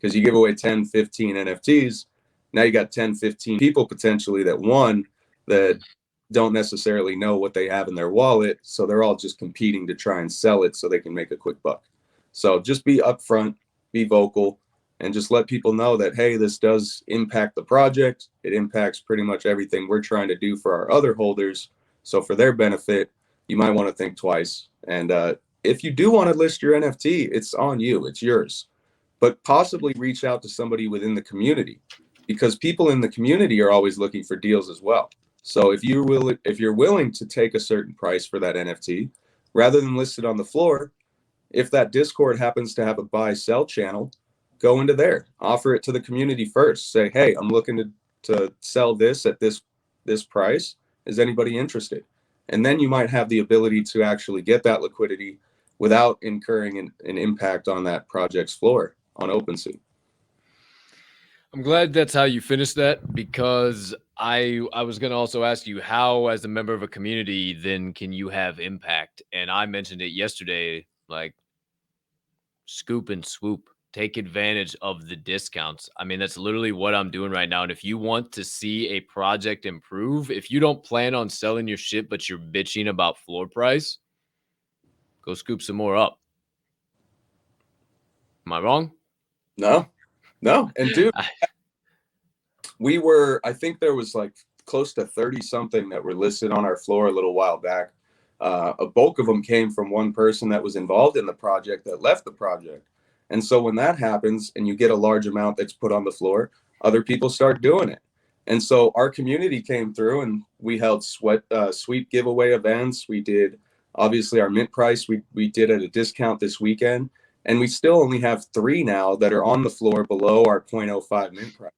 because you give away 10, 15 NFTs. Now you got 10, 15 people potentially that won that don't necessarily know what they have in their wallet. So they're all just competing to try and sell it so they can make a quick buck. So just be upfront, be vocal, and just let people know that, hey, this does impact the project. It impacts pretty much everything we're trying to do for our other holders. So for their benefit, you might want to think twice. And if you do want to list your NFT, it's on you, it's yours. But possibly reach out to somebody within the community, because people in the community are always looking for deals as well. So if you're willing to take a certain price for that NFT, rather than list it on the floor, if that Discord happens to have a buy sell channel, go into there, offer it to the community first. Say, hey, I'm looking to sell this at this price. Is anybody interested? And then you might have the ability to actually get that liquidity without incurring an impact on that project's floor on OpenSea. I'm glad that's how you finished that, because I was going to also ask you, how, as a member of a community, then can you have impact? And I mentioned it yesterday, like, scoop and swoop, take advantage of the discounts. I mean, that's literally what I'm doing right now. And if you want to see a project improve, if you don't plan on selling your shit, but you're bitching about floor price, go scoop some more up. Am I wrong? No. And dude, I think there was like close to 30 something that were listed on our floor a little while back. A bulk of them came from one person that was involved in the project that left the project. And so when that happens and you get a large amount that's put on the floor, other people start doing it. And so our community came through and we held sweep giveaway events. We did, obviously, our mint price, we did at a discount this weekend. And we still only have 3 now that are on the floor below our 0.05 mint price.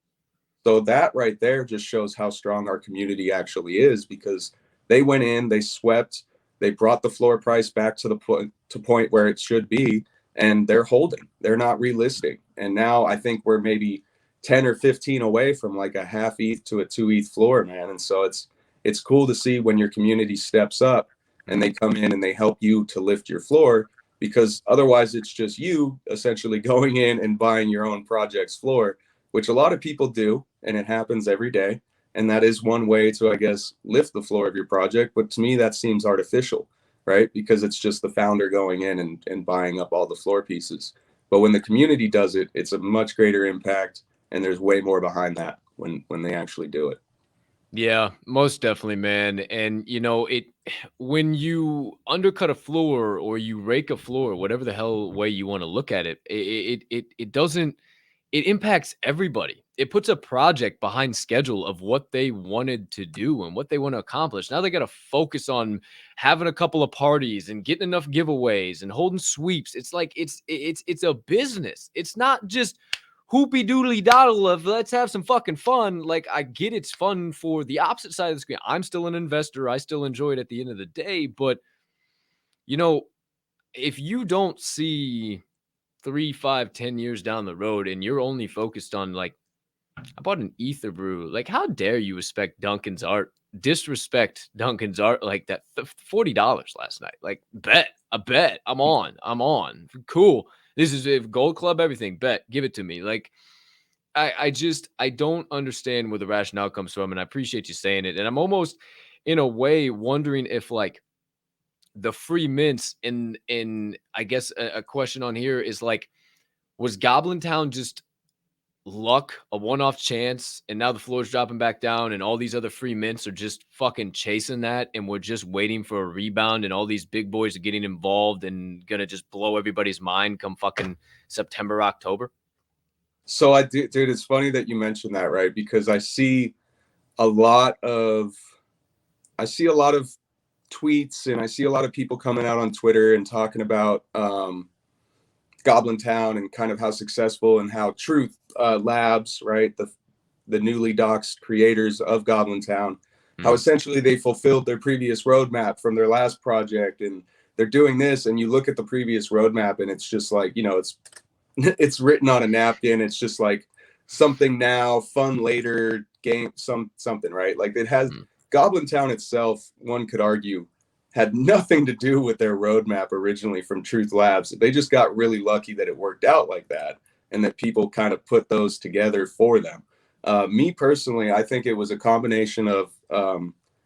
So that right there just shows how strong our community actually is, because they went in, they swept, they brought the floor price back to the point where it should be, and they're holding. They're not relisting. And now I think we're maybe 10 or 15 away from like a half ETH to a 2 ETH floor, man. And so it's cool to see when your community steps up and they come in and they help you to lift your floor, because otherwise it's just you essentially going in and buying your own project's floor, which a lot of people do, and it happens every day. And that is one way to, I guess, lift the floor of your project. But to me, that seems artificial, right? Because it's just the founder going in and buying up all the floor pieces. But when the community does it, it's a much greater impact, and there's way more behind that when they actually do it. Yeah, most definitely, man. And when you undercut a floor or you rake a floor, whatever the hell way you want to look at it, it doesn't, it impacts everybody. It puts a project behind schedule of what they wanted to do and what they want to accomplish. Now they got to focus on having a couple of parties and getting enough giveaways and holding sweeps. It's like it's a business. It's not just hoopy doodly doddle of let's have some fucking fun. Like, I get it's fun for the opposite side of the screen. I'm still an investor. I still enjoy it at the end of the day. But, if you don't see 3, 5, 10 years down the road and you're only focused on, like, I bought an ether brew. Like, how dare you disrespect Duncan's art like that? $40 last night. Like, I bet. I'm on. Cool. This is a Gold Club, everything. Bet. Give it to me. Like, I don't understand where the rationale comes from, and I appreciate you saying it. And I'm almost, in a way, wondering if, like, the free mints in I guess a question on here is, like, was Goblin Town just luck, a one-off chance, and now the floor's dropping back down and all these other free mints are just fucking chasing that, and we're just waiting for a rebound, and all these big boys are getting involved and gonna just blow everybody's mind come fucking September, October? So dude, it's funny that you mentioned that, right? Because I see a lot of tweets, and I see a lot of people coming out on Twitter and talking about Goblin Town and kind of how successful and how Truth Labs, right, the newly doxed creators of Goblin Town, how essentially they fulfilled their previous roadmap from their last project, and they're doing this. And you look at the previous roadmap, and it's just like, it's written on a napkin. It's just like something now, fun later, game something, right? Like, it has Goblin Town itself, one could argue, had nothing to do with their roadmap originally from Truth Labs. They just got really lucky that it worked out like that. and that people kind of put those together for them. Me personally, I think it was a combination of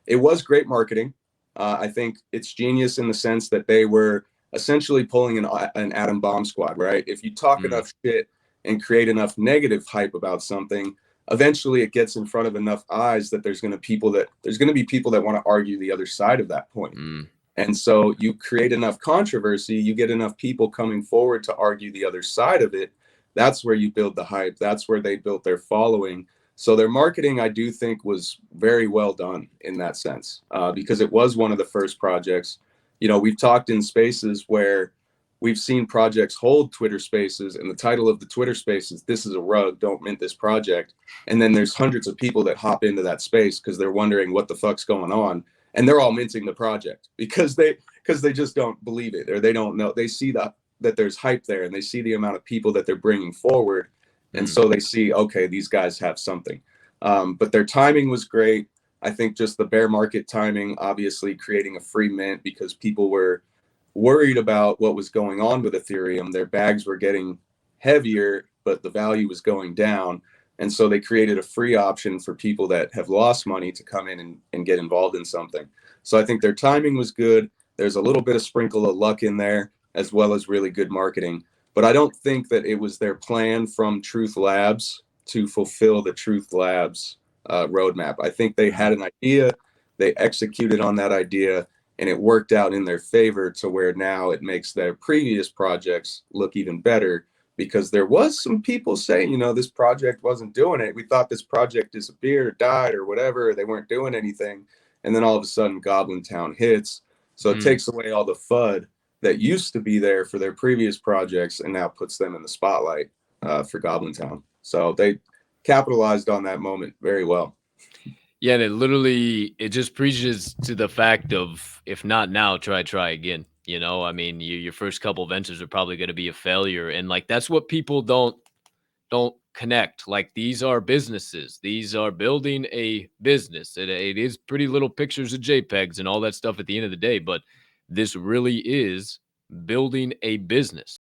it was great marketing. I think it's genius in the sense that they were essentially pulling an atom bomb squad, right? If you talk Mm, enough shit and create enough negative hype about something, eventually it gets in front of enough eyes that there's going to be people that want to argue the other side of that point. mm, And so you create enough controversy, you get enough people coming forward to argue the other side of it. That's where you build the hype. That's where they built their following. So their marketing, I do think, was very well done in that sense, because it was one of the first projects. You know, we've talked in spaces where we've seen projects hold Twitter spaces, and the title of the Twitter space is "This is a rug, don't mint this project." And then there's hundreds of people that hop into that space because they're wondering what the fuck's going on, and they're all minting the project because they just don't believe it, or they don't know. They see that there's hype there, and they see the amount of people that they're bringing forward, and mm. so they see, okay, these guys have something. But their timing was great. I think just the bear market timing, obviously creating a free mint because people were worried about what was going on with Ethereum. Their bags were getting heavier, but the value was going down. And so they created a free option for people that have lost money to come in and get involved in something. So I think their timing was good. There's a little bit of sprinkle of luck in there, as well as really good marketing. But I don't think that it was their plan from Truth Labs to fulfill the Truth Labs roadmap. I think they had an idea, they executed on that idea, and it worked out in their favor to where now it makes their previous projects look even better, because there was some people saying, you know, this project wasn't doing it. We thought this project disappeared or died or whatever. They weren't doing anything. And then all of a sudden Goblin Town hits. So it Mm. takes away all the FUD that used to be there for their previous projects and now puts them in the spotlight for Goblin Town. So they capitalized on that moment very well. Yeah, and it just preaches to the fact of, if not now, try again. You know, I mean, your first couple ventures are probably going to be a failure, and like that's what people don't connect. Like, these are businesses. These are building a business. It is pretty little pictures of JPEGs and all that stuff at the end of the day, but this really is building a business.